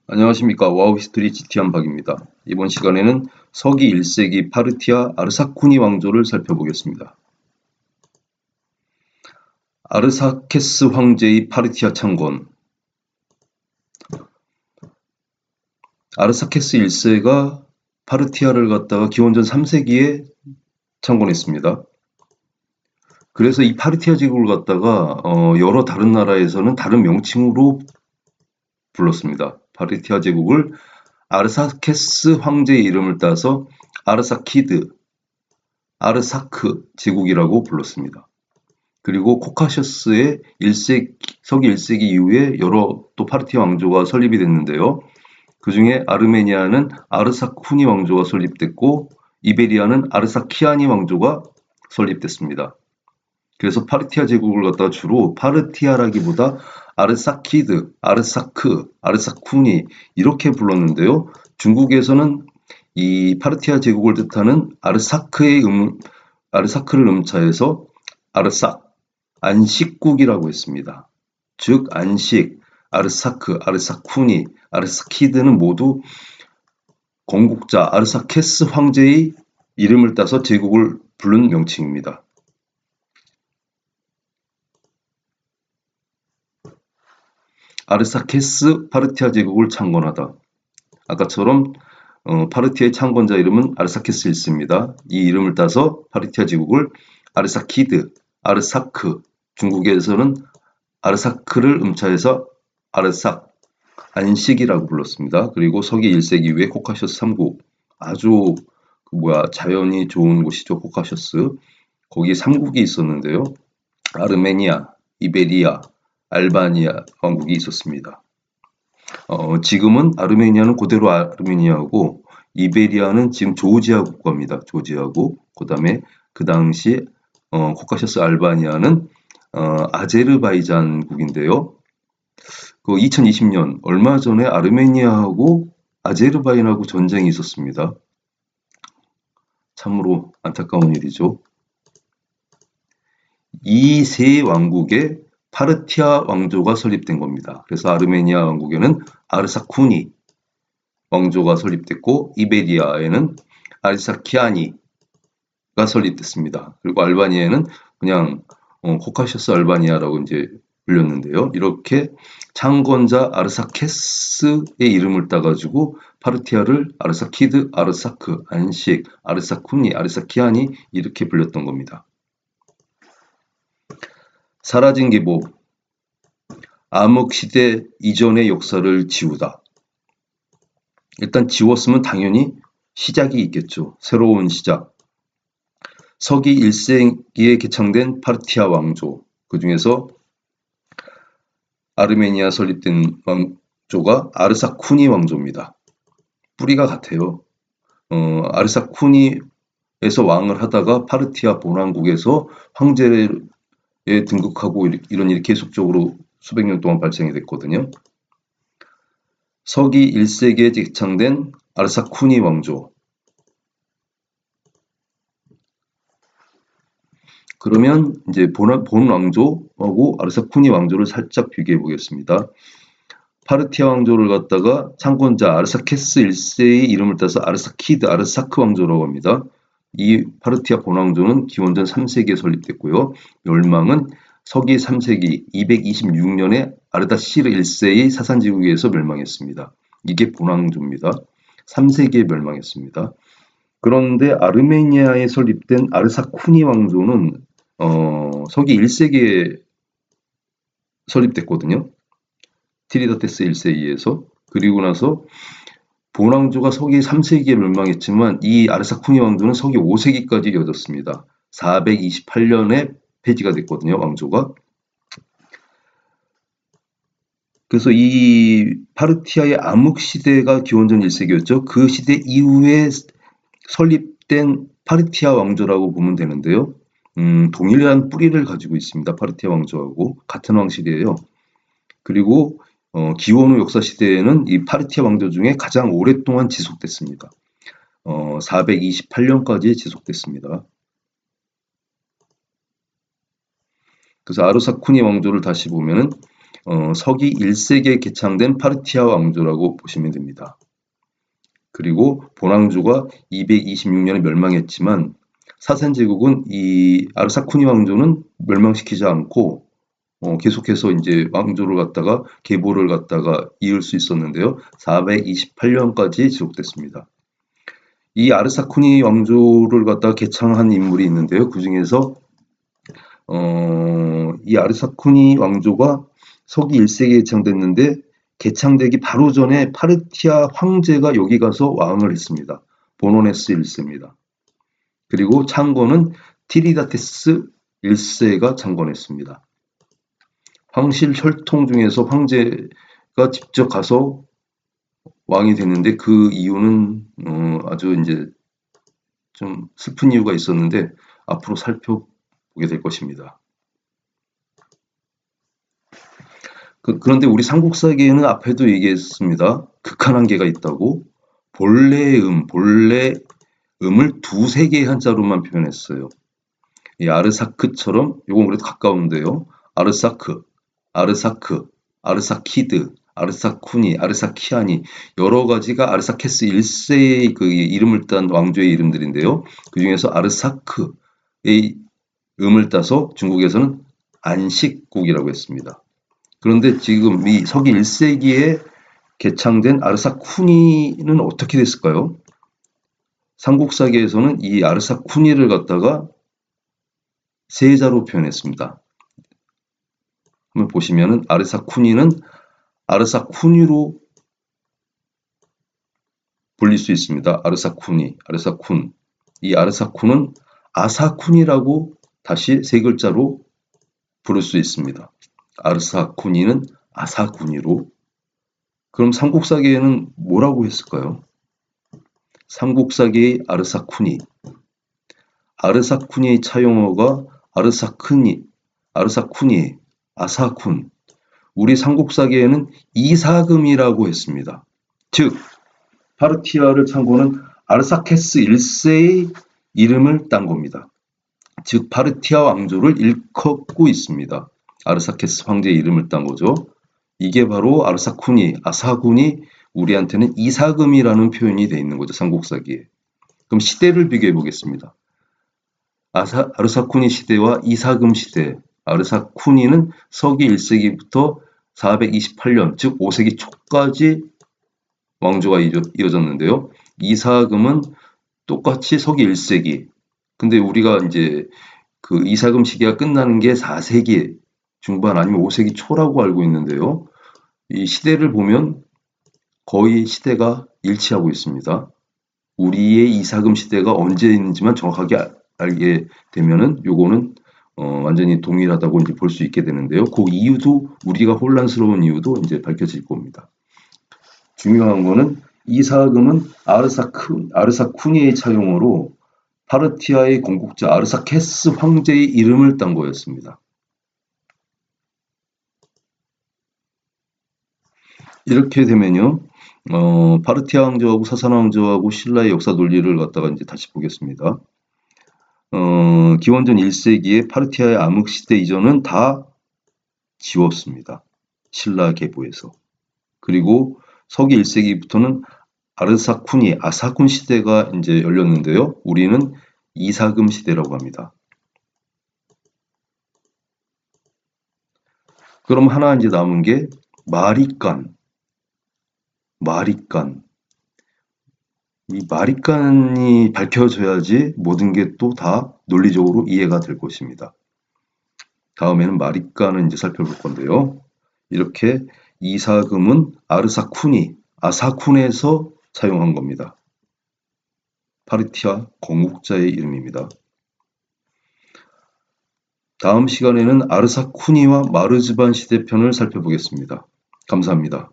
안녕하십니까. 와우 히스토리 GT한 박입니다. 이번 시간에는 서기 1세기 파르티아 아르사쿠니 왕조를 살펴보겠습니다. 아르사케스 황제의 파르티아 창건. 아르사케스 1세가 파르티아를 갖다가 기원전 3세기에 창건했습니다. 그래서 이 파르티아 제국을 갖다가 여러 다른 나라에서는 다른 명칭으로 불렀습니다. 파르티아 제국을 아르사케스 황제의 이름을 따서 아르사키드, 아르사크 제국이라고 불렀습니다. 그리고 코카셔스의 서기 1세기 이후에 여러 또 파르티아 왕조가 설립이 됐는데요. 그 중에 아르메니아는 아르사쿠니 왕조가 설립됐고 이베리아는 아르사키아니 왕조가 설립됐습니다. 그래서 파르티아 제국을 갖다가 주로 파르티아라기보다 아르사키드, 아르사크, 아르사쿠니 이렇게 불렀는데요. 중국에서는 이 파르티아 제국을 뜻하는 아르사크를 음차해서 아르삭, 안식국이라고 했습니다. 즉 안식, 아르사크, 아르사쿠니, 아르사키드는 모두 건국자 아르사케스 황제의 이름을 따서 제국을 부른 명칭입니다. 아르사케스 파르티아 제국을 창건하다. 아까처럼 파르티아의 창건자 이름은 아르사케스 1세입니다. 이 이름을 따서 파르티아 제국을 아르사키드, 아르사크, 중국에서는 아르사크를 음차해서 아르삭, 안식이라고 불렀습니다. 그리고 서기 1세기 이후에 코카셔스 3국, 아주 자연이 좋은 곳이죠. 코카셔스. 거기 3국이 있었는데요. 아르메니아, 이베리아, 알바니아 왕국이 있었습니다. 지금은 아르메니아는 그대로 아르메니아고 이베리아는 지금 조지아 국가입니다. 조지아고 그 다음에 그 당시 코카셔스 알바니아는 아제르바이잔국인데요. 그 2020년 얼마 전에 아르메니아하고 아제르바이잔하고 전쟁이 있었습니다. 참으로 안타까운 일이죠. 이 세 왕국에 파르티아 왕조가 설립된 겁니다. 그래서 아르메니아 왕국에는 아르사쿠니 왕조가 설립됐고 이베리아에는 아르사키아니가 설립됐습니다. 그리고 알바니아에는 그냥 코카셔스 알바니아라고 이제 불렸는데요. 이렇게 창건자 아르사케스의 이름을 따가지고 파르티아를 아르사키드, 아르사크, 안식, 아르사쿠니, 아르사키아니 이렇게 불렸던 겁니다. 사라진 계보, 암흑시대 이전의 역사를 지우다. 일단 지웠으면 당연히 시작이 있겠죠. 새로운 시작. 서기 1세기에 개창된 파르티아 왕조, 그 중에서 아르메니아 설립된 왕조가 아르사쿠니 왕조입니다. 뿌리가 같아요. 아르사쿠니에서 왕을 하다가 파르티아 본왕국에서 황제에 등극하고 이런 일이 계속적으로 수백 년 동안 발생이 됐거든요. 서기 1세기에 개창된 아르사쿠니 왕조. 그러면 이제 본 왕조하고 아르사쿠니 왕조를 살짝 비교해 보겠습니다. 파르티아 왕조를 갖다가 창건자 아르사케스 1세의 이름을 따서 아르사키드, 아르사크 왕조라고 합니다. 이 파르티아 본왕조는 기원전 3세기에 설립됐고요. 멸망은 서기 3세기 226년에 아르다시르 1세의 사산지국에서 멸망했습니다. 이게 본왕조입니다. 3세기에 멸망했습니다. 그런데 아르메니아에 설립된 아르사쿠니 왕조는 서기 1세기에 설립됐거든요. 티리다테스 1세에 의해서. 그리고 나서 본왕조가 서기 3세기에 멸망했지만 이 아르사쿠니 왕조는 서기 5세기까지 이어졌습니다. 428년에 폐지가 됐거든요. 왕조가. 그래서 이 파르티아의 암흑시대가 기원전 1세기였죠. 그 시대 이후에 설립된 파르티아 왕조라고 보면 되는데요. 동일한 뿌리를 가지고 있습니다. 파르티아 왕조하고 같은 왕실이에요. 그리고 기원 후 역사 시대에는 이 파르티아 왕조 중에 가장 오랫동안 지속됐습니다. 428년까지 지속됐습니다. 그래서 아르사쿠니 왕조를 다시 보면은 서기 1세기에 개창된 파르티아 왕조라고 보시면 됩니다. 그리고 본왕조가 226년에 멸망했지만 사센제국은 이 아르사쿠니 왕조는 멸망시키지 않고 계속해서 이제 왕조를 갖다가 계보를 갖다가 이을 수 있었는데요. 428년까지 지속됐습니다. 이 아르사쿠니 왕조를 갖다가 개창한 인물이 있는데요. 그 중에서 이 아르사쿠니 왕조가 서기 1세기에 개창됐는데 개창되기 바로 전에 파르티아 황제가 여기 가서 왕을 했습니다. 보노네스 1세입니다. 그리고 창건은 티리다테스 1세가 창건했습니다. 황실 혈통 중에서 황제가 직접 가서 왕이 됐는데 그 이유는 아주 이제 좀 슬픈 이유가 있었는데 앞으로 살펴보게 될 것입니다. 그런데 우리 삼국사기에는 앞에도 얘기했습니다. 극한 한계가 있다고. 본래의 음을 두세 개의 한자로만 표현했어요. 이 아르사크처럼 요건 그래도 가까운데요. 아르사크, 아르사키드, 아르사쿠니, 아르사키아니 여러 가지가 아르사케스 1세의 그 이름을 딴 왕조의 이름들인데요. 그 중에서 아르사크의 음을 따서 중국에서는 안식국이라고 했습니다. 그런데 지금 이 서기 1세기에 개창된 아르사쿠니는 어떻게 됐을까요? 삼국사기에서는 이 아르사쿠니를 갖다가 세자로 표현했습니다. 한번 보시면은 아르사쿠니는 아르사쿠니로 불릴 수 있습니다. 아르사쿠니, 아르사쿤. 이 아르사쿤은 아사쿤이라고 다시 세 글자로 부를 수 있습니다. 아르사쿠니는 아사쿠니로. 그럼 삼국사기에는 뭐라고 했을까요? 삼국사기의 아르사쿠니. 아르사쿠니의 차용어가 아르사쿠니, 아사쿤. 우리 삼국사기에는 이사금이라고 했습니다. 즉 파르티아를 창고는 아르사케스 1세의 이름을 딴 겁니다. 즉 파르티아 왕조를 일컫고 있습니다. 아르사케스 황제의 이름을 딴 거죠. 이게 바로 아르사쿠니, 아사군이 우리한테는 이사금이라는 표현이 되어 있는 거죠. 삼국사기에. 그럼 시대를 비교해 보겠습니다. 아르사쿠니 시대와 이사금 시대. 아르사쿠니는 서기 1세기부터 428년, 즉 5세기 초까지 왕조가 이어졌는데요. 이사금은 똑같이 서기 1세기. 근데 우리가 이제 그 이사금 시기가 끝나는 게 4세기 중반 아니면 5세기 초라고 알고 있는데요. 이 시대를 보면 거의 시대가 일치하고 있습니다. 우리의 이사금 시대가 언제 있는지만 정확하게 알게 되면은 요거는 완전히 동일하다고 이제 볼 수 있게 되는데요. 그 이유도 우리가 혼란스러운 이유도 이제 밝혀질 겁니다. 중요한 거는 이사금은 아르사쿠니의 차용어로 파르티아의 건국자 아르사케스 황제의 이름을 딴 거였습니다. 이렇게 되면요, 파르티아 왕조하고 사산 왕조하고 신라의 역사 논리를 갖다가 이제 다시 보겠습니다. 기원전 1세기에 파르티아의 암흑시대 이전은 다 지웠습니다. 신라 계보에서. 그리고 서기 1세기부터는 아르사쿠니, 아사군 시대가 이제 열렸는데요. 우리는 이사금 시대라고 합니다. 그럼 하나 이제 남은 게 마리깐. 이 마리깐이 밝혀져야지 모든 게 또 다 논리적으로 이해가 될 것입니다. 다음에는 마리깐을 이제 살펴볼 건데요. 이렇게 이사금은 아르사쿠니, 아사쿤에서 사용한 겁니다. 파르티아 건국자의 이름입니다. 다음 시간에는 아르사쿠니와 마르즈반 시대편을 살펴보겠습니다. 감사합니다.